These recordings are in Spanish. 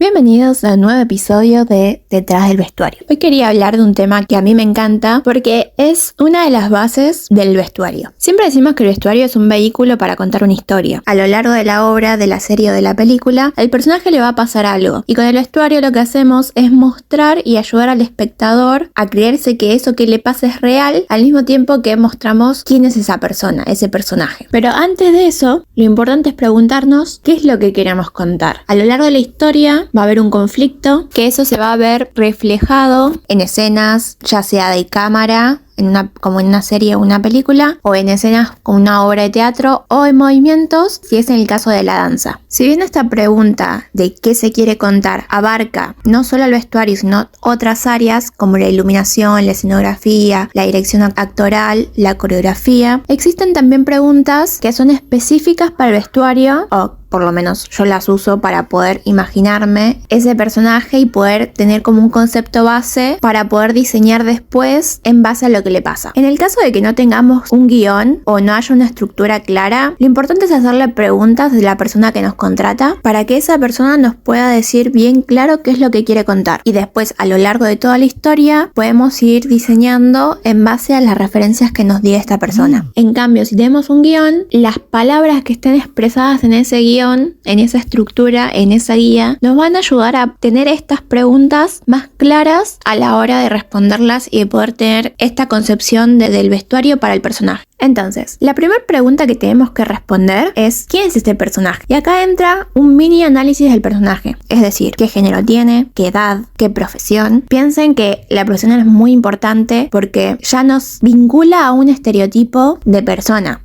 Bienvenidos a un nuevo episodio de Detrás del Vestuario. Hoy quería hablar de un tema que a mí me encanta porque es una de las bases del vestuario. Siempre decimos que el vestuario es un vehículo para contar una historia. A lo largo de la obra, de la serie o de la película, al personaje le va a pasar algo. Y con el vestuario lo que hacemos es mostrar y ayudar al espectador a creerse que eso que le pasa es real, al mismo tiempo que mostramos quién es esa persona, ese personaje. Pero antes de eso, lo importante es preguntarnos qué es lo que queremos contar. A lo largo de la historia va a haber un conflicto, que eso se va a ver reflejado en escenas, ya sea de cámara, como en una serie o una película, o en escenas como una obra de teatro, o en movimientos, si es en el caso de la danza. Si bien esta pregunta de qué se quiere contar abarca no solo el vestuario, sino otras áreas como la iluminación, la escenografía, la dirección actoral, la coreografía, existen también preguntas que son específicas para el vestuario, o por lo menos yo las uso para poder imaginarme ese personaje y poder tener como un concepto base para poder diseñar después en base a lo que le pasa. En el caso de que no tengamos un guión o no haya una estructura clara, lo importante es hacerle preguntas de la persona que nos contrata para que esa persona nos pueda decir bien claro qué es lo que quiere contar. Y después, a lo largo de toda la historia, podemos ir diseñando en base a las referencias que nos diga esta persona. En cambio, si tenemos un guión, las palabras que estén expresadas en ese guión, en esa estructura, en esa guía, nos van a ayudar a tener estas preguntas más claras a la hora de responderlas y de poder tener esta concepción del vestuario para el personaje. Entonces, la primera pregunta que tenemos que responder es ¿quién es este personaje? Y acá entra un mini análisis del personaje, es decir, qué género tiene, qué edad, qué profesión. Piensen que la profesión es muy importante porque ya nos vincula a un estereotipo de persona.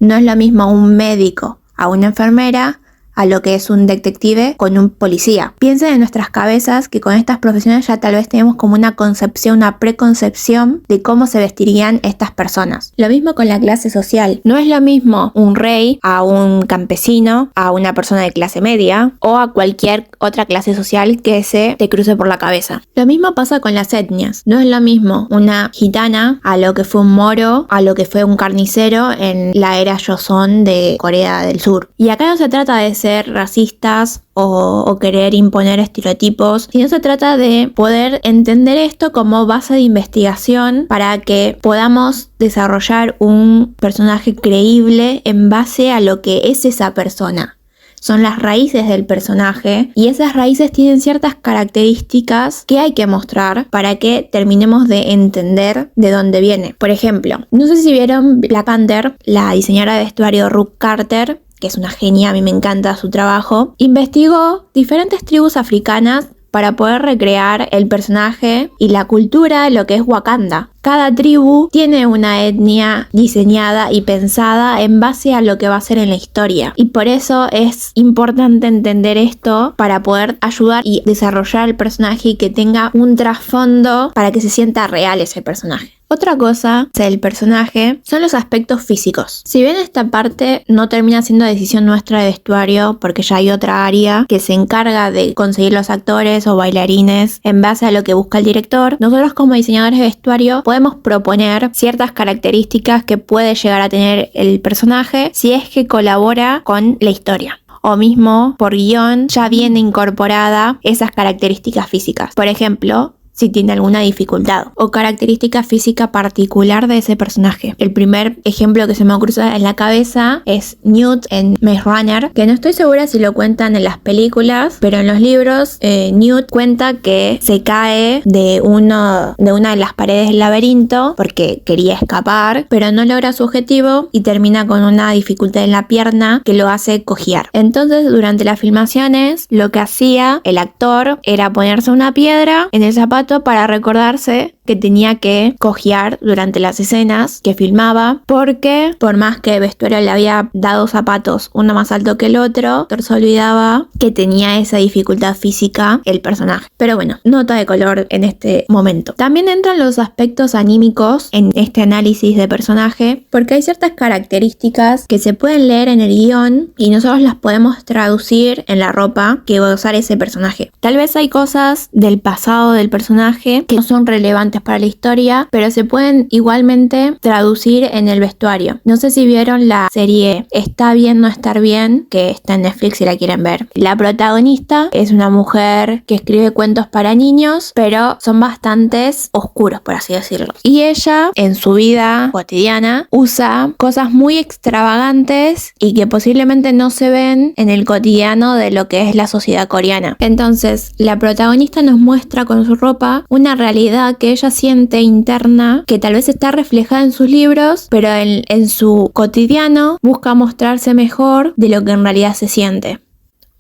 No es lo mismo un médico a una enfermera, a lo que es un detective con un policía. Piensen en nuestras cabezas que con estas profesiones ya tal vez tenemos como una concepción, una preconcepción de cómo se vestirían estas personas. Lo mismo con la clase social. No es lo mismo un rey a un campesino, a una persona de clase media o a cualquier otra clase social que se te cruce por la cabeza. Lo mismo pasa con las etnias. No es lo mismo una gitana a lo que fue un moro, a lo que fue un carnicero en la era Joseon de Corea del Sur. Y acá no se trata de ser racistas o querer imponer estereotipos, sino se trata de poder entender esto como base de investigación para que podamos desarrollar un personaje creíble en base a lo que es esa persona. Son las raíces del personaje y esas raíces tienen ciertas características que hay que mostrar para que terminemos de entender de dónde viene. Por ejemplo, no sé si vieron Black Panther, la diseñadora de vestuario Ruth Carter, que es una genia, a mí me encanta su trabajo, investigó diferentes tribus africanas para poder recrear el personaje y la cultura de lo que es Wakanda. Cada tribu tiene una etnia diseñada y pensada en base a lo que va a ser en la historia. Y por eso es importante entender esto para poder ayudar y desarrollar el personaje y que tenga un trasfondo para que se sienta real ese personaje. Otra cosa del personaje son los aspectos físicos. Si bien esta parte no termina siendo decisión nuestra de vestuario, porque ya hay otra área que se encarga de conseguir los actores o bailarines en base a lo que busca el director, nosotros como diseñadores de vestuario podemos proponer ciertas características que puede llegar a tener el personaje si es que colabora con la historia. O mismo por guión ya viene incorporada esas características físicas. Por ejemplo, si tiene alguna dificultad o característica física particular de ese personaje. El primer ejemplo que se me cruza en la cabeza es Newt en Maze Runner, que no estoy segura si lo cuentan en las películas, pero en los libros Newt cuenta que se cae de una de las paredes del laberinto porque quería escapar, pero no logra su objetivo y termina con una dificultad en la pierna que lo hace cojear. Entonces, durante las filmaciones, lo que hacía el actor era ponerse una piedra en el zapato para recordarse que tenía que cojear durante las escenas que filmaba, porque por más que el vestuario le había dado zapatos uno más alto que el otro, se olvidaba que tenía esa dificultad física el personaje. Pero bueno, nota de color en este momento. También entran los aspectos anímicos en este análisis de personaje, porque hay ciertas características que se pueden leer en el guión y nosotros las podemos traducir en la ropa que va a usar ese personaje. Tal vez hay cosas del pasado del personaje que no son relevantes importantes para la historia, pero se pueden igualmente traducir en el vestuario. No sé si vieron la serie Está bien no estar bien, que está en Netflix si la quieren ver. La protagonista es una mujer que escribe cuentos para niños, pero son bastantes oscuros, por así decirlo. Y ella, en su vida cotidiana, usa cosas muy extravagantes y que posiblemente no se ven en el cotidiano de lo que es la sociedad coreana. Entonces, la protagonista nos muestra con su ropa una realidad que ella siente interna, que tal vez está reflejada en sus libros, pero en su cotidiano busca mostrarse mejor de lo que en realidad se siente.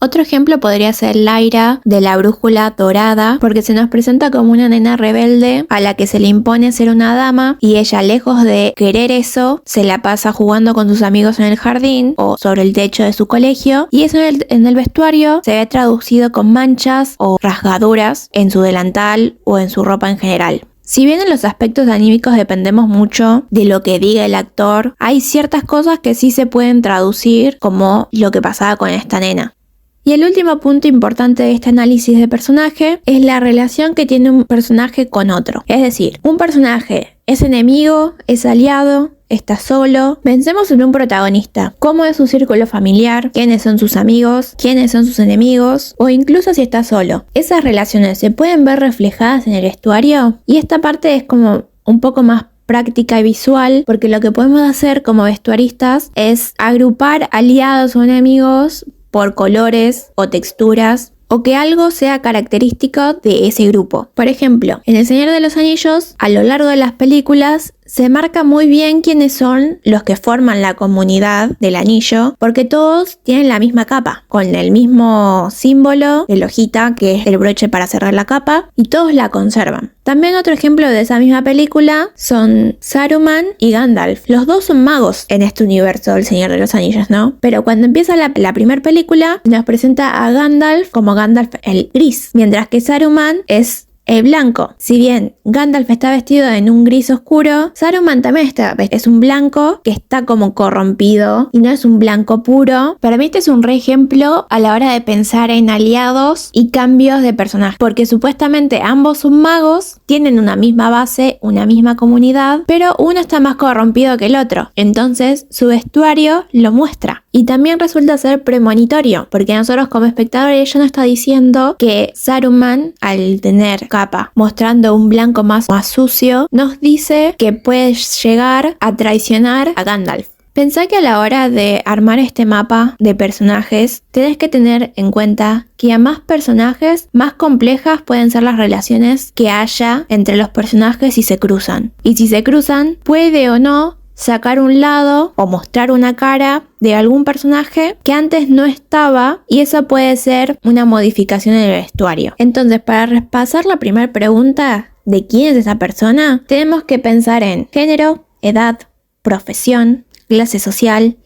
Otro ejemplo podría ser Lyra de la brújula dorada, porque se nos presenta como una nena rebelde a la que se le impone ser una dama y ella, lejos de querer eso, se la pasa jugando con sus amigos en el jardín o sobre el techo de su colegio, y eso en el vestuario se ve traducido con manchas o rasgaduras en su delantal o en su ropa en general. Si bien en los aspectos anímicos dependemos mucho de lo que diga el actor, hay ciertas cosas que sí se pueden traducir, como lo que pasaba con esta nena. Y el último punto importante de este análisis de personaje es la relación que tiene un personaje con otro. Es decir, un personaje es enemigo, es aliado, está solo. Pensemos en un protagonista. ¿Cómo es su círculo familiar? ¿Quiénes son sus amigos? ¿Quiénes son sus enemigos? O incluso si está solo. ¿Esas relaciones se pueden ver reflejadas en el vestuario? Y esta parte es como un poco más práctica y visual, porque lo que podemos hacer como vestuaristas es agrupar aliados o enemigos por colores o texturas, o que algo sea característico de ese grupo. Por ejemplo, en El Señor de los Anillos, a lo largo de las películas, se marca muy bien quiénes son los que forman la comunidad del anillo, porque todos tienen la misma capa, con el mismo símbolo de la hojita, que es el broche para cerrar la capa, y todos la conservan. También otro ejemplo de esa misma película son Saruman y Gandalf. Los dos son magos en este universo del Señor de los Anillos, ¿no? Pero cuando empieza la primera película, nos presenta a Gandalf como Gandalf el gris, mientras que Saruman es el blanco. Si bien Gandalf está vestido en un gris oscuro, Saruman también es un blanco que está como corrompido y no es un blanco puro. Para mí este es un re ejemplo a la hora de pensar en aliados y cambios de personaje, porque supuestamente ambos son magos, tienen una misma base, una misma comunidad, pero uno está más corrompido que el otro. Entonces su vestuario lo muestra. Y también resulta ser premonitorio, porque nosotros como espectadores ella nos está diciendo que Saruman, al tener capa mostrando un blanco más sucio, nos dice que puede llegar a traicionar a Gandalf. Pensá que a la hora de armar este mapa de personajes, tenés que tener en cuenta que a más personajes, más complejas pueden ser las relaciones que haya entre los personajes si se cruzan. Y si se cruzan, puede o no sacar un lado o mostrar una cara de algún personaje que antes no estaba, y eso puede ser una modificación en el vestuario. Entonces, para repasar la primera pregunta de quién es esa persona, tenemos que pensar en género, edad, profesión, clase social,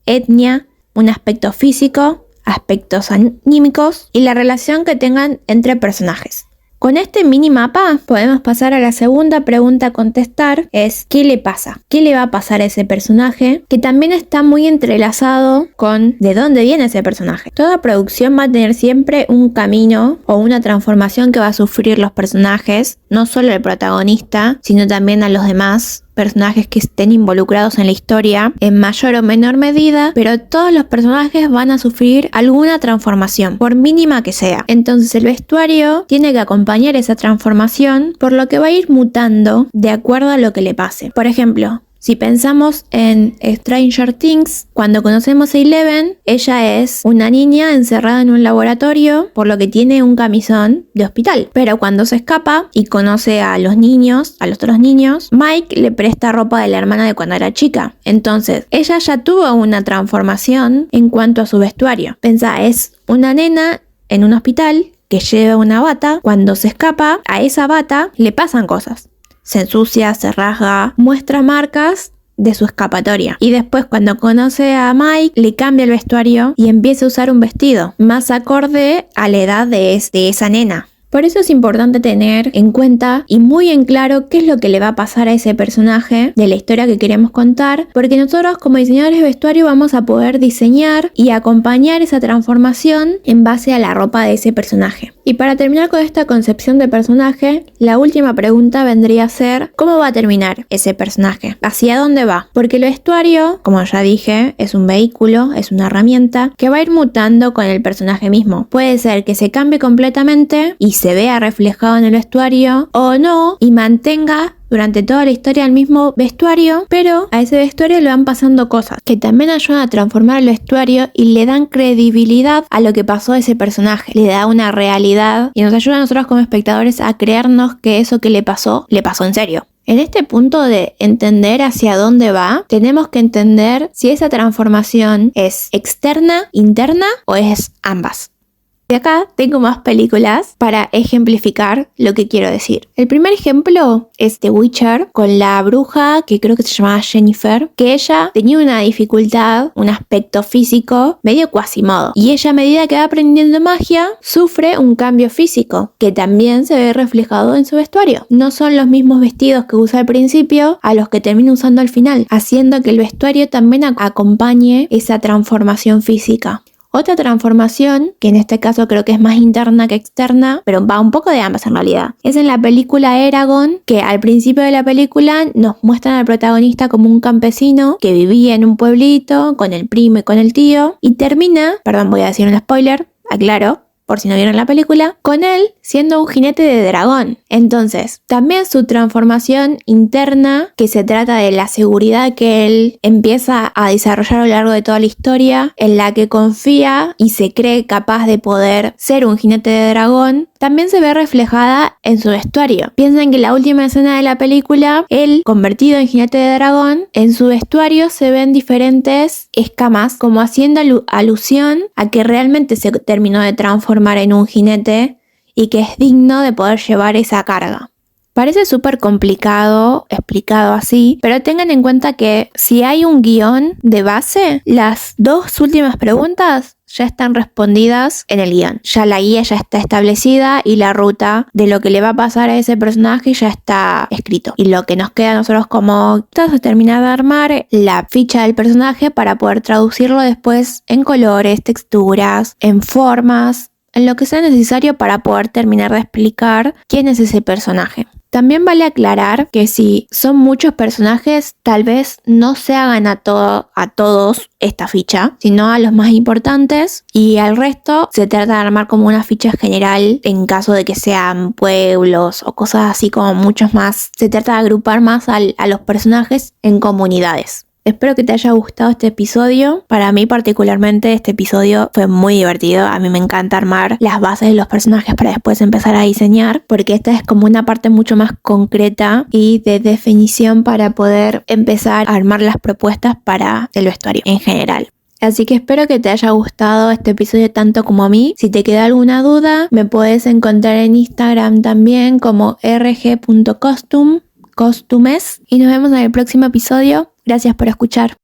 etnia, un aspecto físico, aspectos anímicos y la relación que tengan entre personajes. Con este mini mapa podemos pasar a la segunda pregunta a contestar, es ¿qué le pasa? ¿Qué le va a pasar a ese personaje? Que también está muy entrelazado con de dónde viene ese personaje. Toda producción va a tener siempre un camino o una transformación que va a sufrir los personajes, no solo el protagonista, sino también a los demás personajes que estén involucrados en la historia en mayor o menor medida, pero todos los personajes van a sufrir alguna transformación, por mínima que sea. Entonces el vestuario tiene que acompañar esa transformación, por lo que va a ir mutando de acuerdo a lo que le pase. Por ejemplo, si pensamos en Stranger Things, cuando conocemos a Eleven, ella es una niña encerrada en un laboratorio, por lo que tiene un camisón de hospital. Pero cuando se escapa y conoce a los otros niños, Mike le presta ropa de la hermana de cuando era chica. Entonces, ella ya tuvo una transformación en cuanto a su vestuario. Pensá, es una nena en un hospital que lleva una bata. Cuando se escapa, a esa bata le pasan cosas. Se ensucia, se rasga, muestra marcas de su escapatoria. Y después cuando conoce a Mike, le cambia el vestuario y empieza a usar un vestido más acorde a la edad de esa nena. Por eso es importante tener en cuenta y muy en claro qué es lo que le va a pasar a ese personaje de la historia que queremos contar, porque nosotros como diseñadores de vestuario vamos a poder diseñar y acompañar esa transformación en base a la ropa de ese personaje. Y para terminar con esta concepción de personaje, la última pregunta vendría a ser ¿cómo va a terminar ese personaje? ¿Hacia dónde va? Porque el vestuario, como ya dije, es un vehículo, es una herramienta que va a ir mutando con el personaje mismo. Puede ser que se cambie completamente y se vea reflejado en el vestuario o no y mantenga durante toda la historia el mismo vestuario, pero a ese vestuario le van pasando cosas que también ayudan a transformar el vestuario y le dan credibilidad a lo que pasó a ese personaje, le da una realidad y nos ayuda a nosotros como espectadores a creernos que eso que le pasó en serio. En este punto de entender hacia dónde va, tenemos que entender si esa transformación es externa, interna o es ambas. Y acá tengo más películas para ejemplificar lo que quiero decir. El primer ejemplo es The Witcher, con la bruja que creo que se llamaba Jennifer, que ella tenía una dificultad, un aspecto físico medio Quasimodo. Y ella a medida que va aprendiendo magia, sufre un cambio físico, que también se ve reflejado en su vestuario. No son los mismos vestidos que usa al principio a los que termina usando al final, haciendo que el vestuario también acompañe esa transformación física. Otra transformación, que en este caso creo que es más interna que externa, pero va un poco de ambas en realidad, es en la película Eragon, que al principio de la película nos muestran al protagonista como un campesino que vivía en un pueblito con el primo y con el tío, y termina, perdón, voy a decir un spoiler, aclaro, por si no vieron la película, con él siendo un jinete de dragón. Entonces, también su transformación interna, que se trata de la seguridad que él empieza a desarrollar a lo largo de toda la historia, en la que confía y se cree capaz de poder ser un jinete de dragón, también se ve reflejada en su vestuario. Piensen que en la última escena de la película, él, convertido en jinete de dragón, en su vestuario se ven diferentes escamas, como haciendo alusión a que realmente se terminó de transformar en un jinete y que es digno de poder llevar esa carga. Parece súper complicado explicado así, pero tengan en cuenta que si hay un guión de base, las dos últimas preguntas ya están respondidas en el guión. Ya la guía ya está establecida y la ruta de lo que le va a pasar a ese personaje ya está escrito. Y lo que nos queda a nosotros como es terminar de armar la ficha del personaje para poder traducirlo después en colores, texturas, en formas, en lo que sea necesario para poder terminar de explicar quién es ese personaje. También vale aclarar que si son muchos personajes, tal vez no se hagan a todos esta ficha, sino a los más importantes, y al resto se trata de armar como una ficha general en caso de que sean pueblos o cosas así como muchos más. Se trata de agrupar más a los personajes en comunidades. Espero que te haya gustado este episodio. Para mí particularmente este episodio fue muy divertido. A mí me encanta armar las bases de los personajes para después empezar a diseñar, porque esta es como una parte mucho más concreta y de definición para poder empezar a armar las propuestas para el vestuario en general. Así que espero que te haya gustado este episodio tanto como a mí. Si te queda alguna duda, me puedes encontrar en Instagram también como rg.costumes. Y nos vemos en el próximo episodio. Gracias por escuchar.